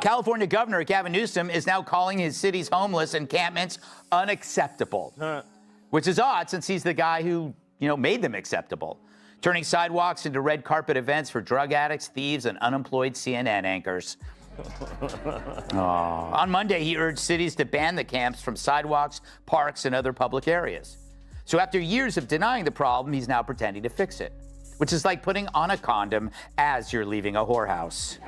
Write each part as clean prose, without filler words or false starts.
California Governor Gavin Newsom is now calling his city's homeless encampments unacceptable, which is odd since he's the guy who, made them acceptable, turning sidewalks into red carpet events for drug addicts, thieves, and unemployed CNN anchors. On Monday, he urged cities to ban the camps from sidewalks, parks, and other public areas. So after years of denying the problem, he's now pretending to fix it, which is like putting on a condom as you're leaving a whorehouse.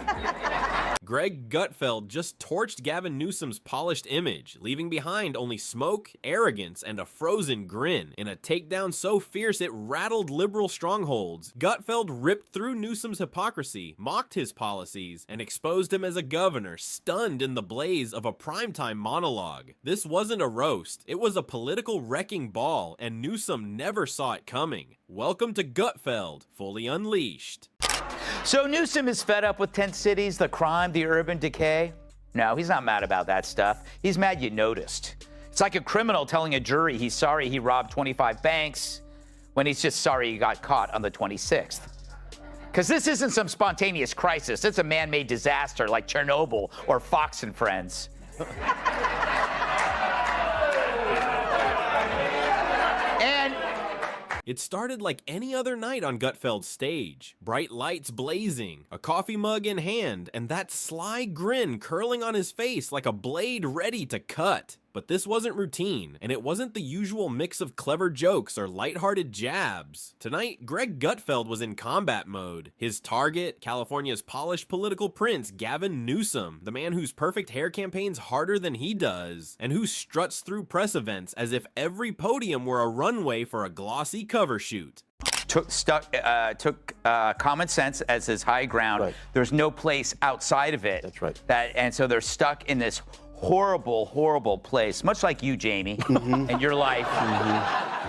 Gutfeld just torched Gavin Newsom's polished image, leaving behind only smoke, arrogance, and a frozen grin. In a takedown so fierce it rattled liberal strongholds, Gutfeld ripped through Newsom's hypocrisy, mocked his policies, and exposed him as a governor, stunned in the blaze of a primetime monologue. This wasn't a roast, it was a political wrecking ball, and Newsom never saw it coming. Welcome to Gutfeld, fully unleashed. So Newsom is fed up with tent cities, the crime, the urban decay? No, he's not mad about that stuff. He's mad you noticed. It's like a criminal telling a jury he's sorry he robbed 25 banks when he's just sorry he got caught on the 26th. Because this isn't some spontaneous crisis. It's a man-made disaster like Chernobyl or Fox and Friends. It started like any other night on Gutfeld's stage. Bright lights blazing, a coffee mug in hand, and that sly grin curling on his face like a blade ready to cut. But this wasn't routine, and it wasn't the usual mix of clever jokes or lighthearted jabs. Tonight, Gutfeld was in combat mode. His target, California's polished political prince, Gavin Newsom, the man whose perfect hair campaigns harder than he does, and who struts through press events as if every podium were a runway for a glossy cover shoot. Took common sense as his high ground. Right. There's no place outside of it. That's right. And so they're stuck in this horrible, horrible place, much like you, Jamie, and your life.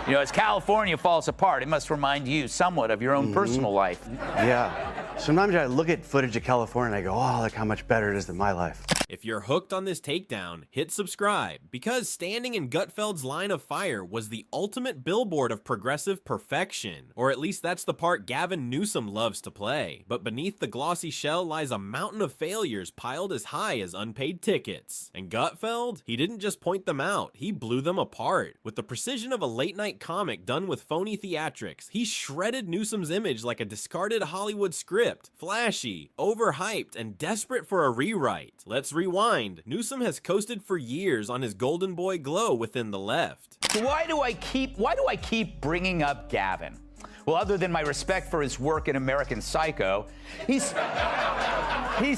As California falls apart, it must remind you somewhat of your own personal life. Yeah. Sometimes I look at footage of California and I go, oh, look how much better it is than my life. If you're hooked on this takedown, hit subscribe, because standing in Gutfeld's line of fire was the ultimate billboard of progressive perfection. Or at least that's the part Gavin Newsom loves to play. But beneath the glossy shell lies a mountain of failures piled as high as unpaid tickets. And Gutfeld? He didn't just point them out, he blew them apart. With the precision of a late-night comic done with phony theatrics, he shredded Newsom's image like a discarded Hollywood script. Flashy, overhyped, and desperate for a rewrite. Let's rewind. Newsom has coasted for years on his golden boy glow within the left. Why do I keep bringing up Gavin? Well, other than my respect for his work in American Psycho, he's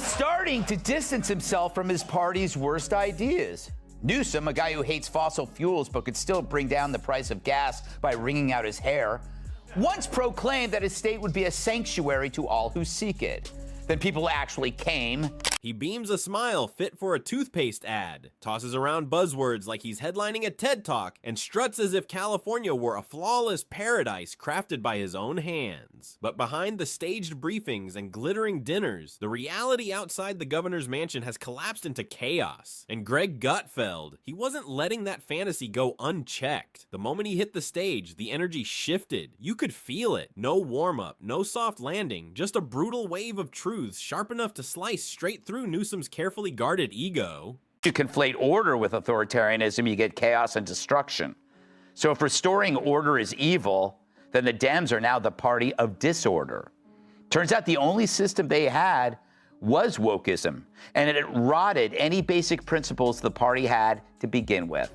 starting to distance himself from his party's worst ideas. Newsom, a guy who hates fossil fuels but could still bring down the price of gas by wringing out his hair, once proclaimed that his state would be a sanctuary to all who seek it. Then people actually came. He beams a smile fit for a toothpaste ad, tosses around buzzwords like he's headlining a TED Talk, and struts as if California were a flawless paradise crafted by his own hands. But behind the staged briefings and glittering dinners, the reality outside the governor's mansion has collapsed into chaos. And Gutfeld, he wasn't letting that fantasy go unchecked. The moment he hit the stage, the energy shifted. You could feel it. No warm-up, no soft landing, just a brutal wave of truths sharp enough to slice straight through Newsom's carefully guarded ego. You conflate order with authoritarianism, you get chaos and destruction. So if restoring order is evil, then the Dems are now the party of disorder. Turns out the only system they had was wokeism, and it rotted any basic principles the party had to begin with.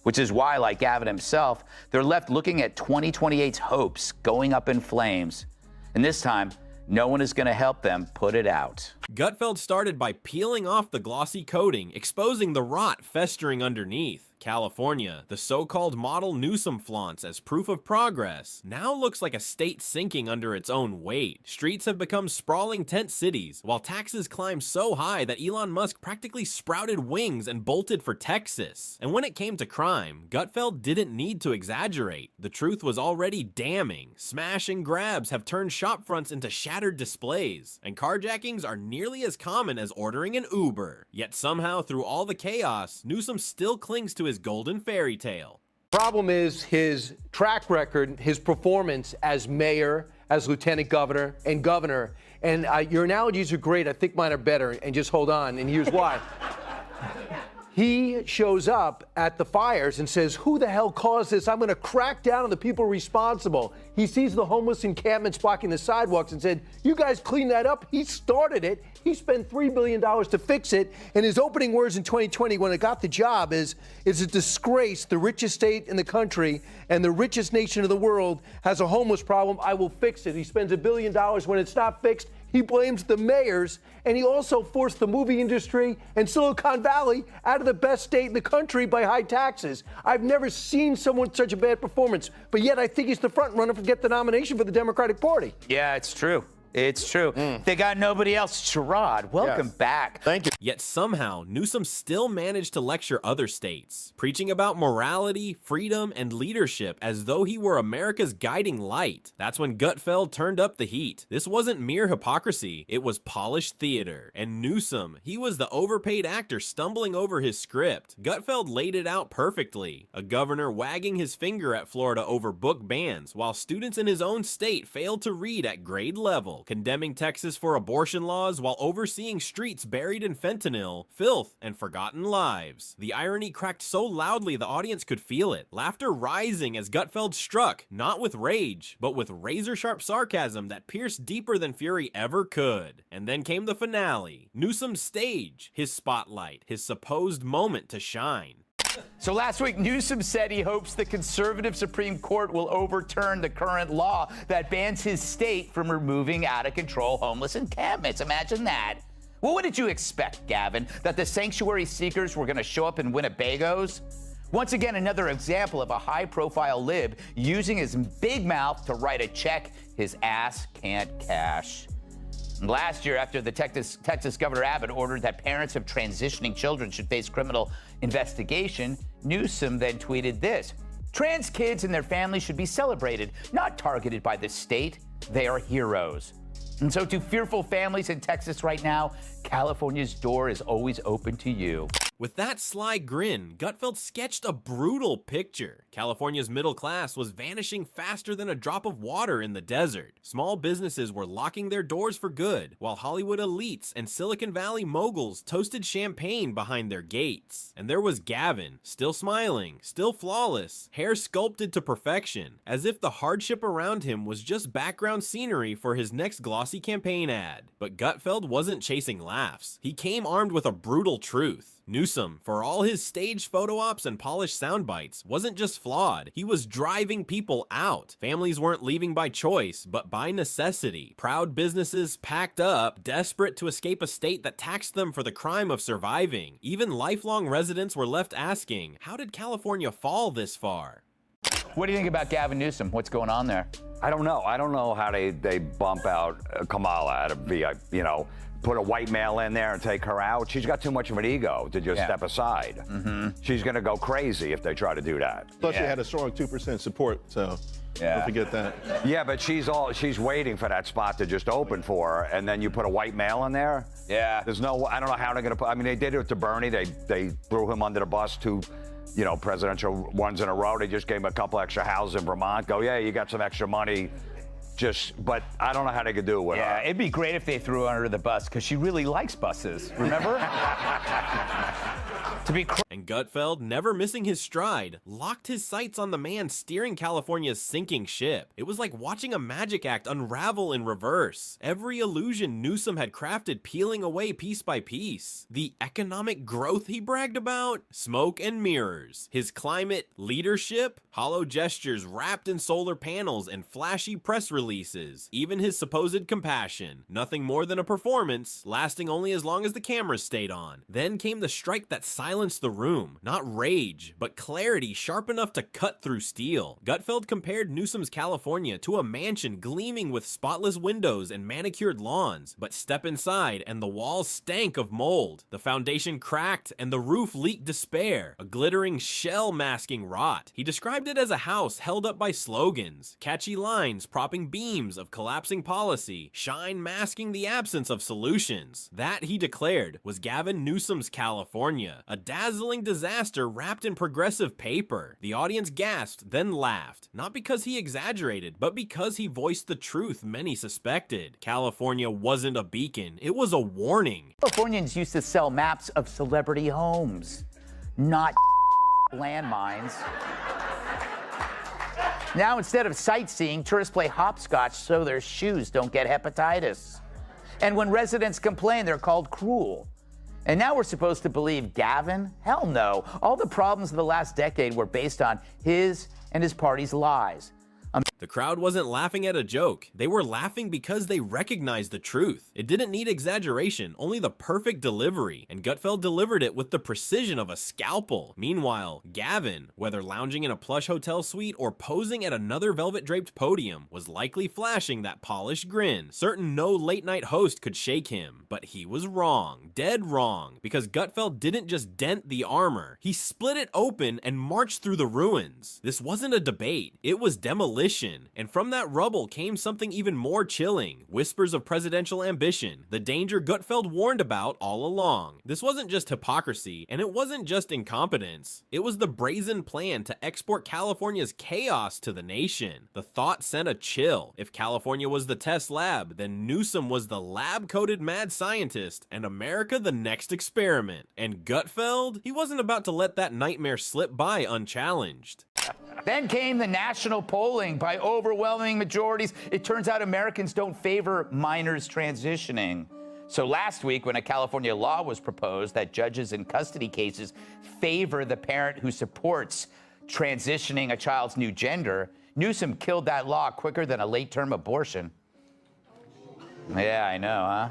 Which is why, like Gavin himself, they're left looking at 2028's hopes going up in flames. And this time, no one is going to help them put it out. Gutfeld started by peeling off the glossy coating, exposing the rot festering underneath. California, the so-called model Newsom flaunts as proof of progress, now looks like a state sinking under its own weight. Streets have become sprawling tent cities, while taxes climb so high that Elon Musk practically sprouted wings and bolted for Texas. And when it came to crime, Gutfeld didn't need to exaggerate. The truth was already damning. Smash and grabs have turned shopfronts into shattered displays, and carjackings are nearly as common as ordering an Uber. Yet somehow, through all the chaos, Newsom still clings to his golden fairy tale. Problem is his track record, his performance as mayor, as lieutenant governor and governor. And your analogies are great. I think mine are better. And just hold on. And here's why. He shows up at the fires and says, who the hell caused this? I'm going to crack down on the people responsible. He sees the homeless encampments blocking the sidewalks and said, you guys clean that up. He started it. He spent $3 billion to fix it. And his opening words in 2020 when it got the job is, it's a disgrace. The richest state in the country and the richest nation of the world has a homeless problem. I will fix it. He spends $1 billion. When it's not fixed, he blames the mayors, and he also forced the movie industry and Silicon Valley out of the best state in the country by high taxes. I've never seen someone with such a bad performance, but yet I think he's the front runner to get the nomination for the Democratic Party. Yeah, it's true. It's true. They got nobody else. Sherrod, welcome back. Thank you. Yet somehow, Newsom still managed to lecture other states, preaching about morality, freedom, and leadership as though he were America's guiding light. That's when Gutfeld turned up the heat. This wasn't mere hypocrisy, it was polished theater. And Newsom, he was the overpaid actor stumbling over his script. Gutfeld laid it out perfectly. A governor wagging his finger at Florida over book bans, while students in his own state failed to read at grade level. Condemning Texas for abortion laws while overseeing streets buried in fentanyl, filth, and forgotten lives. The irony cracked so loudly the audience could feel it, laughter rising as Gutfeld struck, not with rage, but with razor-sharp sarcasm that pierced deeper than fury ever could. And then came the finale, Newsom's stage, his spotlight, his supposed moment to shine. So last week, Newsom said he hopes the conservative Supreme Court will overturn the current law that bans his state from removing out-of-control homeless encampments. Imagine that. Well, what did you expect, Gavin? That the sanctuary seekers were going to show up in Winnebagos? Once again, another example of a high-profile lib using his big mouth to write a check his ass can't cash. Last year, after the Texas Governor Abbott ordered that parents of transitioning children should face criminal investigation, Newsom then tweeted this: trans kids and their families should be celebrated, not targeted by the state. They are heroes. And so to fearful families in Texas right now, California's door is always open to you. With that sly grin, Gutfeld sketched a brutal picture. California's middle class was vanishing faster than a drop of water in the desert. Small businesses were locking their doors for good, while Hollywood elites and Silicon Valley moguls toasted champagne behind their gates. And there was Gavin, still smiling, still flawless, hair sculpted to perfection, as if the hardship around him was just background scenery for his next glossy campaign ad. But Gutfeld wasn't chasing laughs. He came armed with a brutal truth. Newsom, for all his staged photo ops and polished sound bites, wasn't just flawed, he was driving people out. Families weren't leaving by choice, but by necessity. Proud businesses packed up, desperate to escape a state that taxed them for the crime of surviving. Even lifelong residents were left asking, how did California fall this far? What do you think about Gavin Newsom? What's going on there? I don't know. I don't know how they bump out Kamala out of VIP, put a white male in there and take her out. She's got too much of an ego to just step aside. She's going to go crazy if they try to do that. Plus, she had a strong 2% support, so don't forget that. Yeah, but she's waiting for that spot to just open for her, and then you put a white male in there. Yeah. I don't know how they're going to put. I mean, they did it to Bernie. They threw him under the bus two, presidential ones in a row. They just gave him a couple extra houses in Vermont. Go, yeah, you got some extra money. But I don't know how they could do it with her. Yeah, it'd be great if they threw her under the bus, because she really likes buses, remember? And Gutfeld, never missing his stride, locked his sights on the man steering California's sinking ship. It was like watching a magic act unravel in reverse. Every illusion Newsom had crafted peeling away piece by piece. The economic growth he bragged about? Smoke and mirrors. His climate leadership? Hollow gestures wrapped in solar panels and flashy press releases. Even his supposed compassion. Nothing more than a performance, lasting only as long as the cameras stayed on. Then came the strike that silenced the room. Not rage, but clarity sharp enough to cut through steel. Gutfeld compared Newsom's California to a mansion gleaming with spotless windows and manicured lawns. But step inside and the walls stank of mold. The foundation cracked and the roof leaked despair. A glittering shell masking rot. He described it as a house held up by slogans, catchy lines propping beams of collapsing policy shine, masking the absence of solutions. That, he declared, was Gavin Newsom's California, a dazzling disaster wrapped in progressive paper. The audience gasped, then laughed, not because he exaggerated, but because he voiced the truth many suspected. California wasn't a beacon, it was a warning. Californians used to sell maps of celebrity homes, not landmines. Now, instead of sightseeing, tourists play hopscotch so their shoes don't get hepatitis. And when residents complain, they're called cruel. And now we're supposed to believe Gavin? Hell no. All the problems of the last decade were based on his and his party's lies. The crowd wasn't laughing at a joke. They were laughing because they recognized the truth. It didn't need exaggeration, only the perfect delivery, and Gutfeld delivered it with the precision of a scalpel. Meanwhile, Gavin, whether lounging in a plush hotel suite or posing at another velvet-draped podium, was likely flashing that polished grin. Certain no late-night host could shake him, but he was wrong, dead wrong, because Gutfeld didn't just dent the armor. He split it open and marched through the ruins. This wasn't a debate, it was demolition. And from that rubble came something even more chilling, whispers of presidential ambition, the danger Gutfeld warned about all along. This wasn't just hypocrisy, and it wasn't just incompetence. It was the brazen plan to export California's chaos to the nation. The thought sent a chill. If California was the test lab, then Newsom was the lab-coated mad scientist, and America the next experiment. And Gutfeld? He wasn't about to let that nightmare slip by unchallenged. Then came the national polling by overwhelming majorities. It turns out Americans don't favor minors transitioning. So last week, when a California law was proposed that judges in custody cases favor the parent who supports transitioning a child's new gender, Newsom killed that law quicker than a late-term abortion. Yeah, I know, huh?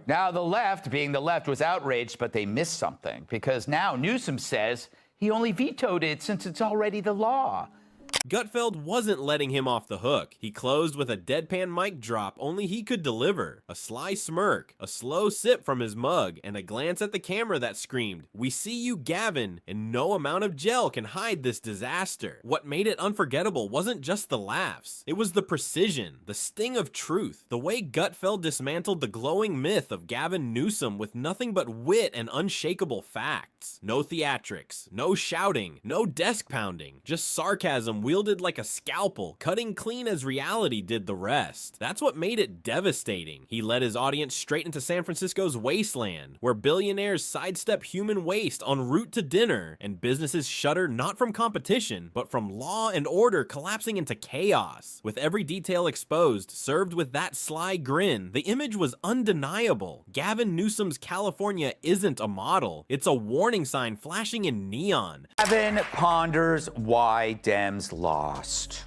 Now the left, being the left, was outraged, but they missed something, because now Newsom says he only vetoed it since it's already the law. Gutfeld wasn't letting him off the hook. He closed with a deadpan mic drop only he could deliver. A sly smirk, a slow sip from his mug, and a glance at the camera that screamed, "We see you, Gavin, and no amount of gel can hide this disaster." What made it unforgettable wasn't just the laughs. It was the precision, the sting of truth, the way Gutfeld dismantled the glowing myth of Gavin Newsom with nothing but wit and unshakable facts. No theatrics, no shouting, no desk pounding, just sarcasm wielded like a scalpel, cutting clean as reality did the rest. That's what made it devastating. He led his audience straight into San Francisco's wasteland, where billionaires sidestep human waste en route to dinner, and businesses shudder not from competition, but from law and order collapsing into chaos. With every detail exposed, served with that sly grin, the image was undeniable. Gavin Newsom's California isn't a model. It's a warning sign flashing in neon. Gavin ponders why Dems lost.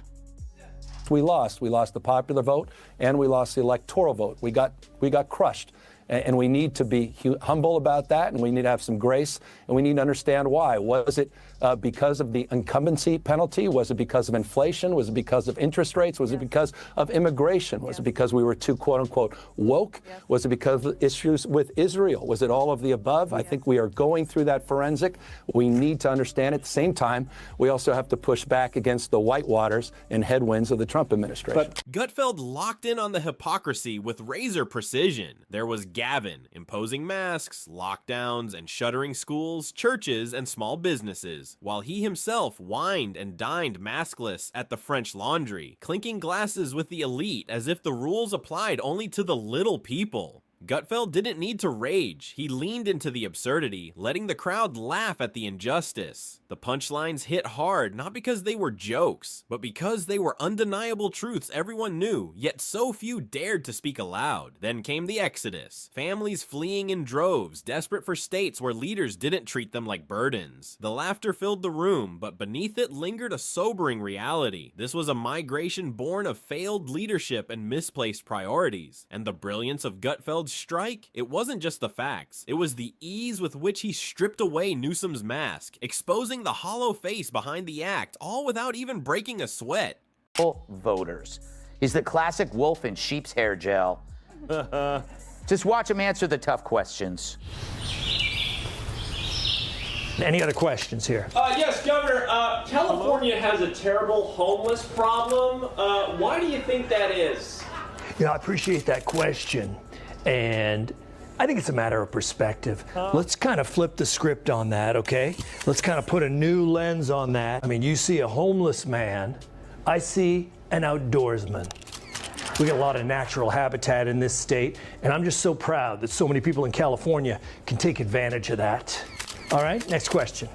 We lost. We lost the popular vote, and we lost the electoral vote. We got crushed. And we need to be humble about that, and we need to have some grace, and we need to understand why. Was it because of the incumbency penalty? Was it because of inflation? Was it because of interest rates? Was it because of immigration? Was it because we were too, quote unquote, woke? Was it because of issues with Israel? Was it all of the above? I think we are going through that forensic. We need to understand at the same time, we also have to push back against the whitewaters and headwinds of the Trump administration. Gutfeld locked in on the hypocrisy with razor precision. There was Gavin imposing masks, lockdowns, and shuttering schools, churches, and small businesses, while he himself wined and dined maskless at the French Laundry, clinking glasses with the elite as if the rules applied only to the little people. Gutfeld didn't need to rage. He leaned into the absurdity, letting the crowd laugh at the injustice. The punchlines hit hard, not because they were jokes, but because they were undeniable truths everyone knew, yet so few dared to speak aloud. Then came the exodus. Families fleeing in droves, desperate for states where leaders didn't treat them like burdens. The laughter filled the room, but beneath it lingered a sobering reality. This was a migration born of failed leadership and misplaced priorities. And the brilliance of Gutfeld's strike? It wasn't just the facts. It was the ease with which he stripped away Newsom's mask, exposing the hollow face behind the act, all without even breaking a sweat. Voters. He's the classic wolf in sheep's hair gel. Just watch him answer the tough questions. Any other questions here? Yes, Governor. California has a terrible homeless problem. Why do you think that is? You know, I appreciate that question, and I think it's a matter of perspective. Let's kind of flip the script on that, okay? Let's kind of put a new lens on that. I mean, you see a homeless man, I see an outdoorsman. We got a lot of natural habitat in this state, and I'm just so proud that so many people in California can take advantage of that. All right, next question.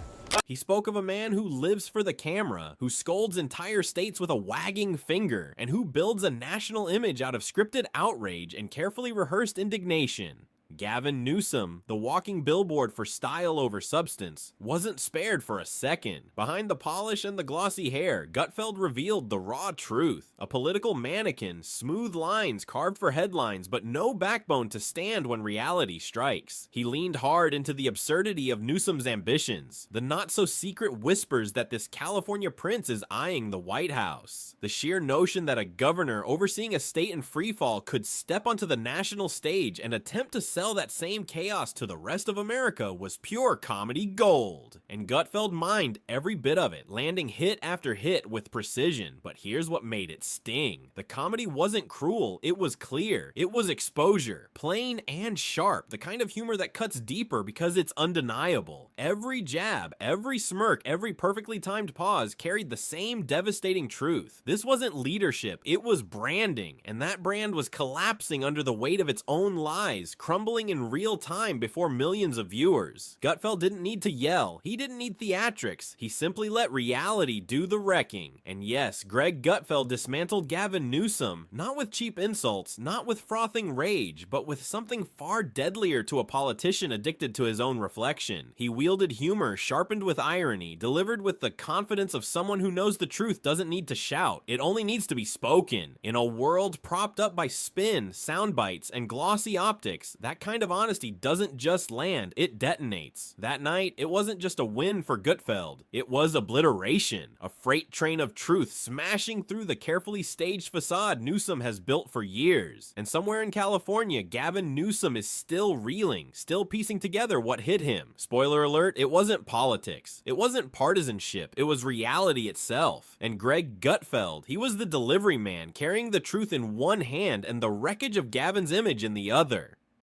He spoke of a man who lives for the camera, who scolds entire states with a wagging finger, and who builds a national image out of scripted outrage and carefully rehearsed indignation. Gavin Newsom, the walking billboard for style over substance, wasn't spared for a second. Behind the polish and the glossy hair, Gutfeld revealed the raw truth. A political mannequin, smooth lines carved for headlines, but no backbone to stand when reality strikes. He leaned hard into the absurdity of Newsom's ambitions, the not-so-secret whispers that this California prince is eyeing the White House. The sheer notion that a governor overseeing a state in freefall could step onto the national stage and attempt to sell that same chaos to the rest of America was pure comedy gold. And Gutfeld mined every bit of it, landing hit after hit with precision. But here's what made it sting. The comedy wasn't cruel, it was clear. It was exposure, plain and sharp, the kind of humor that cuts deeper because it's undeniable. Every jab, every smirk, every perfectly timed pause carried the same devastating truth. This wasn't leadership, it was branding, and that brand was collapsing under the weight of its own lies, crumbling in real time before millions of viewers. Gutfeld didn't need to yell, he didn't need theatrics, he simply let reality do the wrecking. And yes, Greg Gutfeld dismantled Gavin Newsom, not with cheap insults, not with frothing rage, but with something far deadlier to a politician addicted to his own reflection. He wielded humor sharpened with irony, delivered with the confidence of someone who knows the truth doesn't need to shout, it only needs to be spoken. In a world propped up by spin, sound bites, and glossy optics, that kind of honesty doesn't just land, it detonates. That night, it wasn't just a win for Gutfeld, it was obliteration. A freight train of truth smashing through the carefully staged facade Newsom has built for years. And somewhere in California, Gavin Newsom is still reeling, still piecing together what hit him. Spoiler alert, it wasn't politics, it wasn't partisanship, it was reality itself. And Greg Gutfeld, he was the delivery man, carrying the truth in one hand and the wreckage of Gavin's image in the other.